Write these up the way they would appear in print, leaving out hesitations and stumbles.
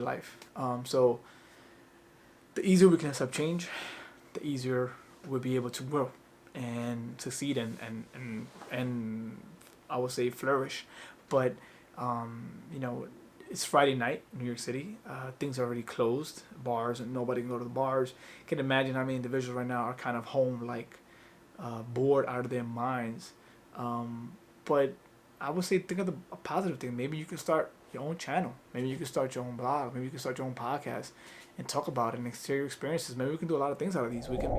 life. So the easier we can accept change, the easier we'll be able to grow and succeed and I would say flourish. But you know, it's Friday night in New York City. Things are already closed. Bars and nobody can go to the bars. You can imagine how many individuals right now are kind of home, like bored out of their minds. But I would say think of a positive thing. Maybe you can start your own channel. Maybe you can start your own blog. Maybe you can start your own podcast and talk about it and share your experiences. Maybe we can do a lot of things out of these. We can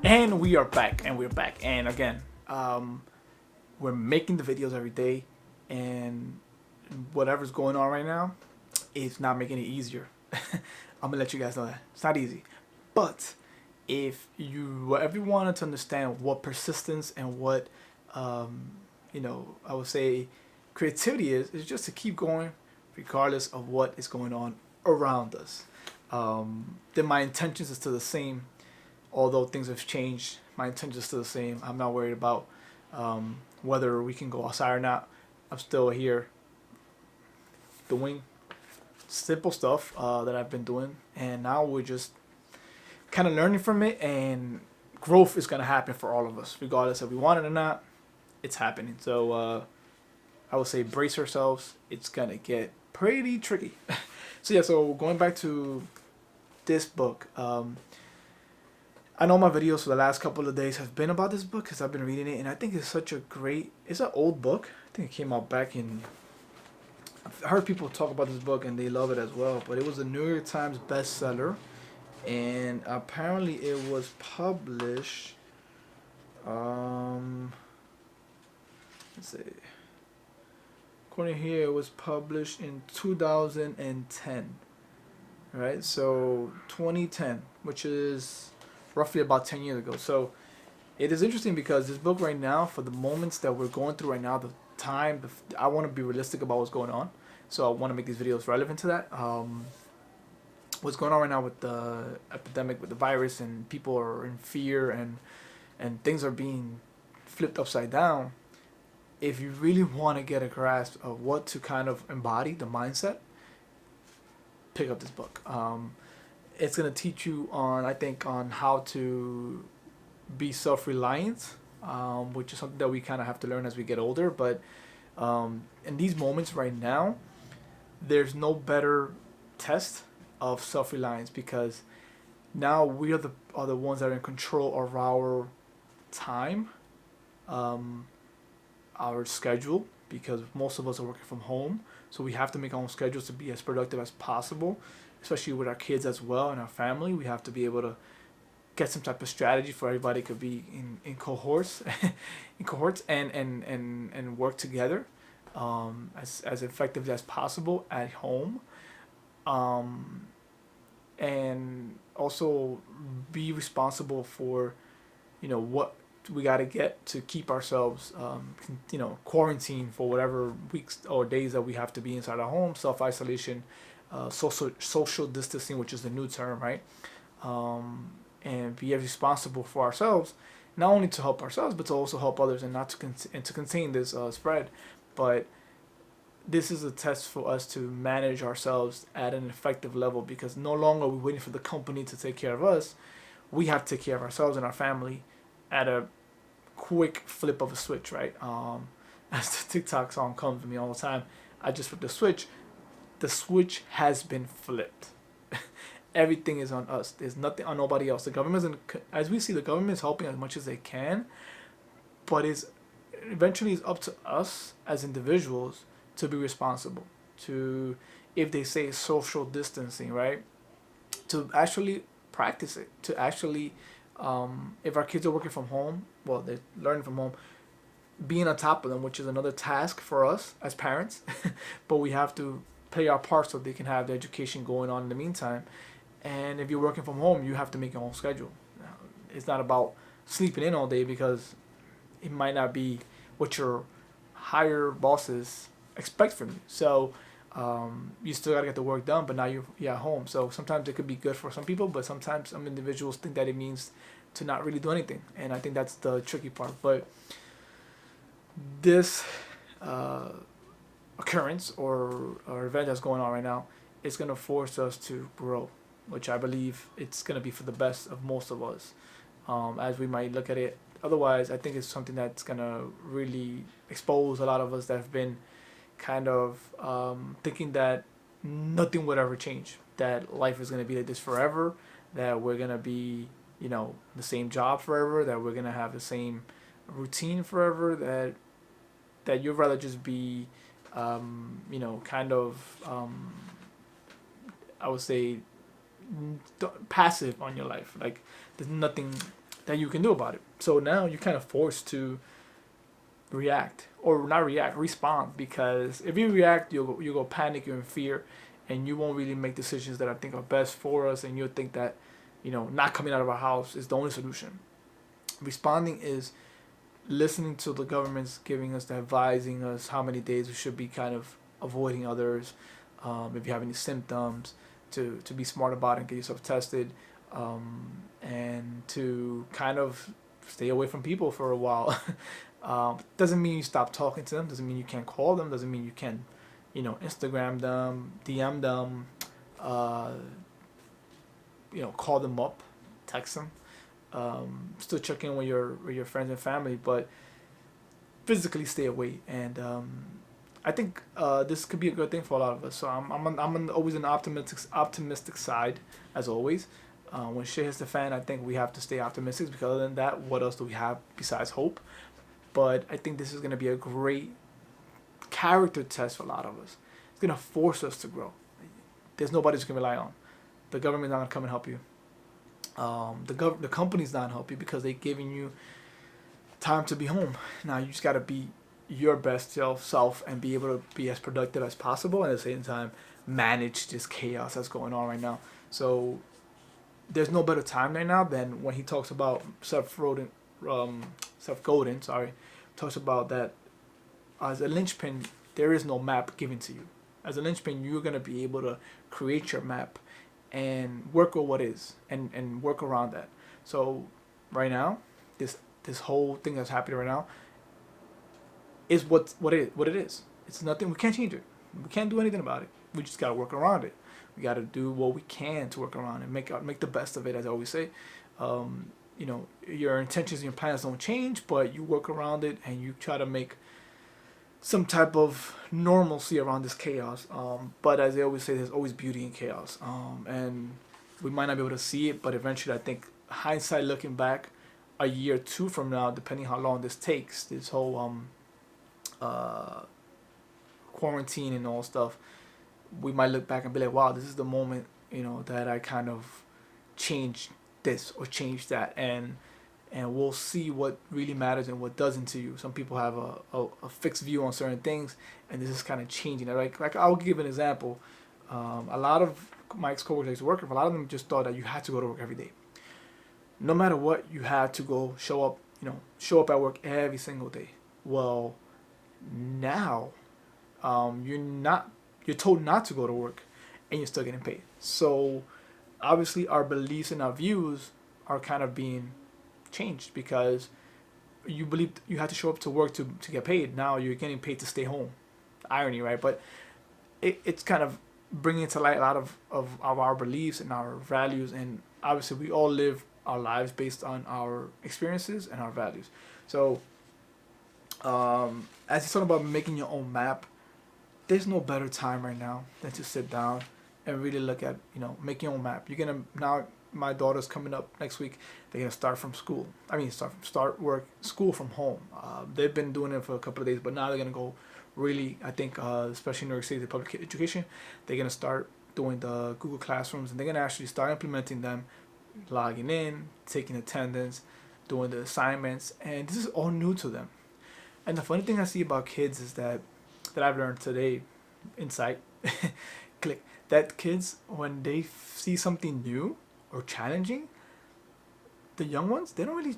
and we are back, and we're back, and again, we're making the videos every day, and whatever's going on right now, it's not making it easier. I'm gonna let you guys know that it's not easy, but if you ever wanted to understand what persistence and what I would say creativity is just to keep going regardless of what is going on around us. Then my intentions is still the same, although things have changed. My intentions are still the same. I'm not worried about whether we can go outside or not. I'm still here doing simple stuff that I've been doing, and now we're just kind of learning from it, and growth is gonna happen for all of us, regardless if we want it or not. It's happening. So I would say brace ourselves. It's gonna get pretty tricky. So yeah. So going back to this book. I know my videos for the last couple of days have been about this book because I've been reading it, and I think it's such a great. It's an old book. I think it came out back in. I've heard people talk about this book and they love it as well. But it was a New York Times bestseller, and apparently it was published. Let's see. According here, it was published in 2010. Right, so 2010, which is roughly about 10 years ago. So it is interesting because this book right now, for the moments that we're going through right now, the time, I want to be realistic about what's going on. So I want to make these videos relevant to that. What's going on right now with the epidemic, with the virus, and people are in fear, and things are being flipped upside down. If you really want to get a grasp of what to kind of embody, the mindset, pick up this book. It's gonna teach you I think, on how to be self-reliant, which is something that we kind of have to learn as we get older. But in these moments right now, there's no better test of self-reliance, because now we are the ones that are in control of our time, our schedule, because most of us are working from home. So we have to make our own schedules to be as productive as possible, especially with our kids as well and our family. We have to be able to get some type of strategy for everybody could be in cohorts, in cohorts, and work together as effectively as possible at home, and also be responsible for what we got to get to keep ourselves quarantined for whatever weeks or days that we have to be inside our home, self-isolation, social distancing, which is the new term, right? And be responsible for ourselves, not only to help ourselves but to also help others, and not to contain this spread. But this is a test for us to manage ourselves at an effective level, because no longer are we waiting for the company to take care of us. We have to take care of ourselves and our family at a quick flip of a switch, right? As the TikTok song comes to me all the time, I just flipped the switch. The switch has been flipped. Everything is on us. There's nothing on nobody else. The government isn't, as we see, the government is helping as much as they can, but eventually it's up to us as individuals to be responsible. To, if they say social distancing, right, to actually practice it, to actually, if our kids are working from home, well, they're learning from home, being on top of them, which is another task for us as parents, but we have to play our part so they can have the education going on in the meantime. And if you're working from home, you have to make your own schedule. It's not about sleeping in all day, because it might not be what your higher bosses expect from you. So you still gotta get the work done, but now you're at home. So sometimes it could be good for some people, but sometimes some individuals think that it means to not really do anything, and I think that's the tricky part. But this uh, occurrence or event that's going on right now is gonna force us to grow, which I believe it's gonna be for the best of most of us, as we might look at it. Otherwise, I think it's something that's gonna really expose a lot of us that have been kind of thinking that nothing would ever change, that life is gonna be like this forever, that we're gonna be, the same job forever, that we're gonna have the same routine forever, that you'd rather just be, kind of, I would say, passive on your life. Like there's nothing that you can do about it. So now you're kind of forced to react, or not react, respond. Because if you react, you go panic, you're in fear, and you won't really make decisions that I think are best for us. And you'll think that, not coming out of our house is the only solution. Responding is listening to the government's giving us, advising us how many days we should be kind of avoiding others. If you have any symptoms, to be smart about it and get yourself tested, and to kind of stay away from people for a while. Doesn't mean you stop talking to them. Doesn't mean you can't call them. Doesn't mean you can, Instagram them, DM them, call them up, text them. Still check in with your friends and family, but physically stay away. And I think this could be a good thing for a lot of us. So I'm always an optimistic side, as always. When shit hits the fan, I think we have to stay optimistic, because other than that, what else do we have besides hope? But I think this is going to be a great character test for a lot of us. It's going to force us to grow. There's nobody you can rely on. The government's not going to come and help you. The company's not help you, because they're giving you time to be home. Now you just got to be your best self and be able to be as productive as possible, and at the same time manage this chaos that's going on right now. So there's no better time right now than when he talks about Seth Godin, talks about that as a linchpin, there is no map given to you. As a linchpin, you're gonna be able to create your map and work with what is, and work around that. So right now, this whole thing that's happening right now is what it is. It's nothing. We can't change it. We can't do anything about it. We just gotta work around it. We gotta do what we can to work around it, make the best of it, as I always say. Your intentions and your plans don't change, but you work around it and you try to make some type of normalcy around this chaos. But as they always say, there's always beauty in chaos. And we might not be able to see it, but eventually, I think hindsight, looking back a year or two from now, depending how long this takes, this whole quarantine and all stuff, we might look back and be like, wow, this is the moment, that I kind of changed this or changed that, and we'll see what really matters and what doesn't to you. Some people have a fixed view on certain things, and this is kind of changing it. Like I'll give an example. A lot of my ex-coworkers I used to work with, a lot of them just thought that you had to go to work every day. No matter what, you had to go show up at work every single day. Well, now you're told not to go to work, and you're still getting paid. So obviously our beliefs and our views are kind of being changed, because you believed you had to show up to work to get paid. Now you're getting paid to stay home. Irony, right? But it's kind of bringing to light a lot of our beliefs and our values. And obviously we all live our lives based on our experiences and our values. So as he's talking about making your own map, there's no better time right now than to sit down and really look at, make your own map. You're gonna now. My daughter's coming up next week. They're gonna start from school. Start school from home. They've been doing it for a couple of days, but now they're gonna go really. I think, especially in New York City, the public education, they're gonna start doing the Google Classrooms, and they're gonna actually start implementing them, logging in, taking attendance, doing the assignments, and this is all new to them. And the funny thing I see about kids is that I've learned today, insight, click, that kids when they see something new or challenging, the young ones, they don't really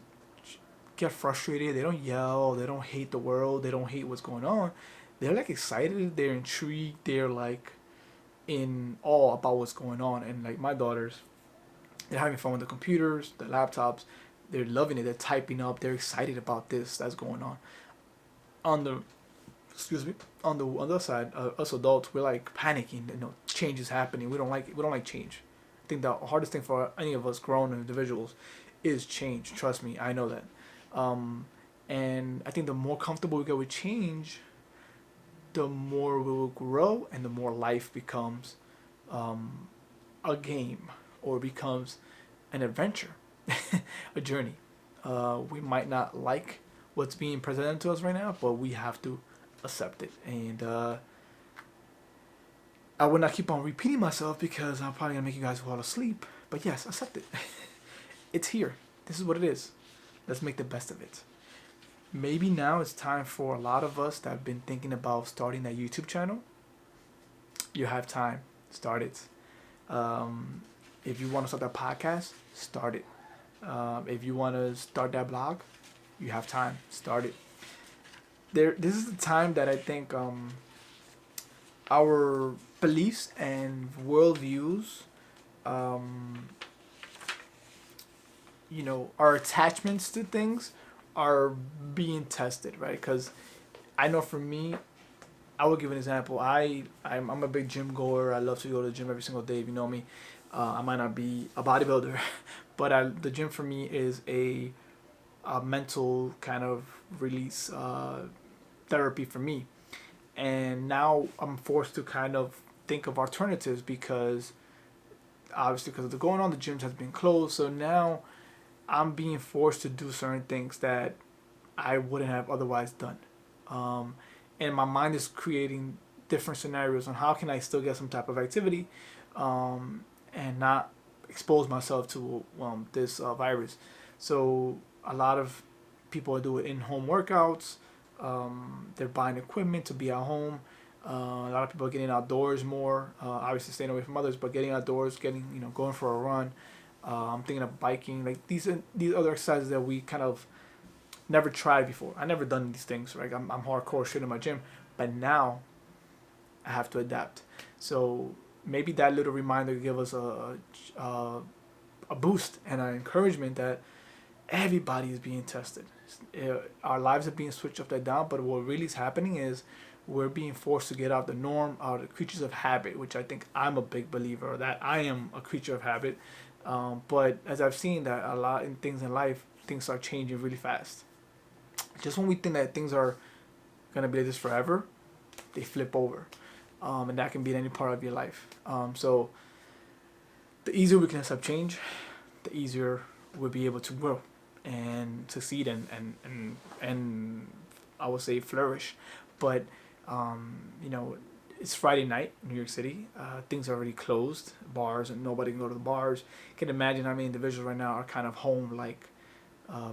get frustrated. They don't yell. They don't hate the world. They don't hate what's going on. They're like excited. They're intrigued. They're like in awe about what's going on. And like my daughters, they're having fun with the computers, the laptops. They're loving it. They're typing up. They're excited about this that's going on. On the excuse me, on the other side, us adults, we're like panicking. You know, change is happening. We don't like it. We don't like change. I think the hardest thing for any of us grown individuals is change. Trust me, I know that. Um, and I think the more comfortable we get with change, the more we will grow, and the more life becomes um, a game or becomes an adventure, a journey. We might not like what's being presented to us right now, but we have to accept it. And I will not keep on repeating myself because I'm probably gonna make you guys fall asleep. But yes, accept it. It's here. This is what it is. Let's make the best of it. Maybe now it's time for a lot of us that have been thinking about starting a YouTube channel. You have time. Start it. If you want to start that podcast, start it. If you want to start that blog, you have time. Start it. This is the time that I think our beliefs and worldviews, um, our attachments to things are being tested, right? Because I know for me, I will give an example. I'm a big gym goer. I love to go to the gym every single day. If you know me, I might not be a bodybuilder, but the gym for me is a mental kind of release therapy for me. And now I'm forced to kind of think of alternatives because obviously because of the going on, the gyms has been closed. So now I'm being forced to do certain things that I wouldn't have otherwise done. And my mind is creating different scenarios on how can I still get some type of activity and not expose myself to this virus. So a lot of people do it in-home workouts. They're buying equipment to be at home. A lot of people are getting outdoors more. Obviously, staying away from others, but getting outdoors, going for a run. I'm thinking of biking, like these other exercises that we kind of never tried before. I never done these things, right? I'm hardcore shit in my gym, but now I have to adapt. So maybe that little reminder give us a boost and an encouragement that everybody is being tested. Our lives are being switched upside down, but what really is happening is we're being forced to get out the norm, out of creatures of habit, which I think I'm a big believer that I am a creature of habit. But as I've seen that a lot in things in life, things are changing really fast. Just when we think that things are gonna be like this forever, they flip over, and that can be in any part of your life. So the easier we can accept change, the easier we'll be able to grow and succeed and I would say flourish. But it's Friday night in New York City. Things are already closed, bars, and nobody can go to the bars. You can imagine how many individuals right now are kind of home, like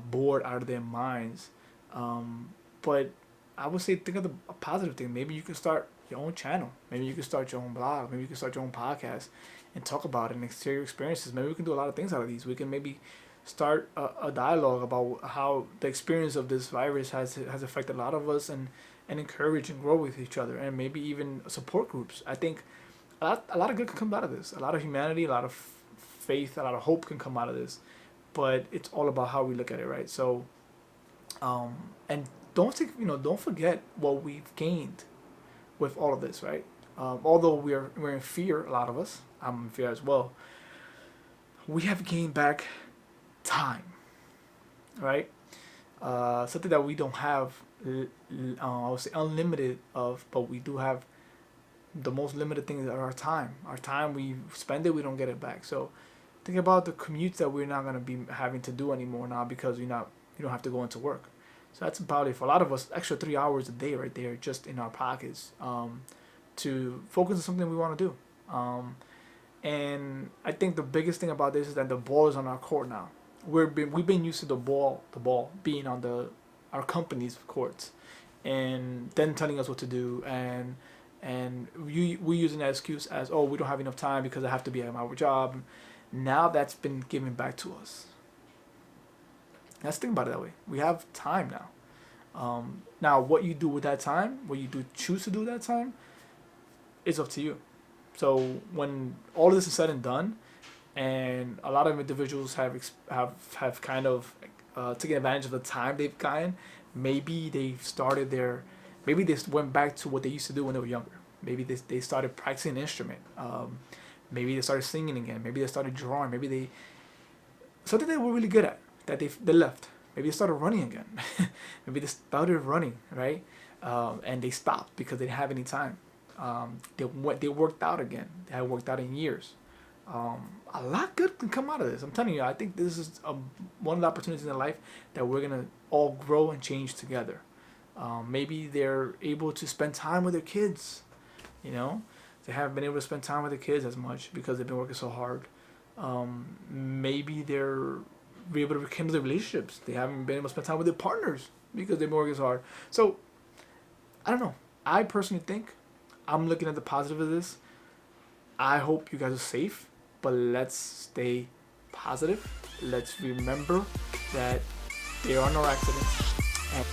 bored out of their minds. But I would say think of a positive thing. Maybe you can start your own channel. Maybe you can start your own blog. Maybe you can start your own podcast and talk about it and share your experiences. Maybe we can do a lot of things out of these. We can maybe start a dialogue about how the experience of this virus has affected a lot of us and encourage and grow with each other and maybe even support groups. I think a lot of good can come out of this. A lot of humanity, a lot of faith, a lot of hope can come out of this. But it's all about how we look at it, right? So, and don't forget what we've gained with all of this, right? Although we're in fear, a lot of us, I'm in fear as well. We have gained back time, right? Something that we don't have, I would say unlimited of, but we do have the most limited thing is our time. Our time, we spend it, we don't get it back. So think about the commutes that we're not gonna be having to do anymore now because you don't have to go into work. So that's probably for a lot of us extra 3 hours a day right there just in our pockets to focus on something we want to do. And I think the biggest thing about this is that the ball is on our court now. We've been used to the ball being on our company's courts, and then telling us what to do, and we using that excuse as, oh, we don't have enough time because I have to be at my job. Now that's been given back to us. Let's think about it that way. We have time now. Now, what you do with that time, what you do choose to do with that time, is up to you. So when all of this is said and done, and a lot of individuals have kind of taken advantage of the time they've gotten, maybe maybe they went back to what they used to do when they were younger. Maybe they started practicing an instrument. Maybe they started singing again. Maybe they started drawing. Maybe something they were really good at that they left. Maybe they started running again. Maybe they started running, right? And they stopped because they didn't have any time. They worked out again. They hadn't worked out in years. A lot good can come out of this. I'm telling you, I think this is one of the opportunities in life that we're gonna all grow and change together. Maybe they're able to spend time with their kids. You know, they haven't been able to spend time with their kids as much because they've been working so hard. Maybe they're able to rekindle their relationships. They haven't been able to spend time with their partners because they've been working so hard. So I don't know. I personally think I'm looking at the positive of this. I hope you guys are safe, but let's stay positive. Let's remember that there are no accidents. And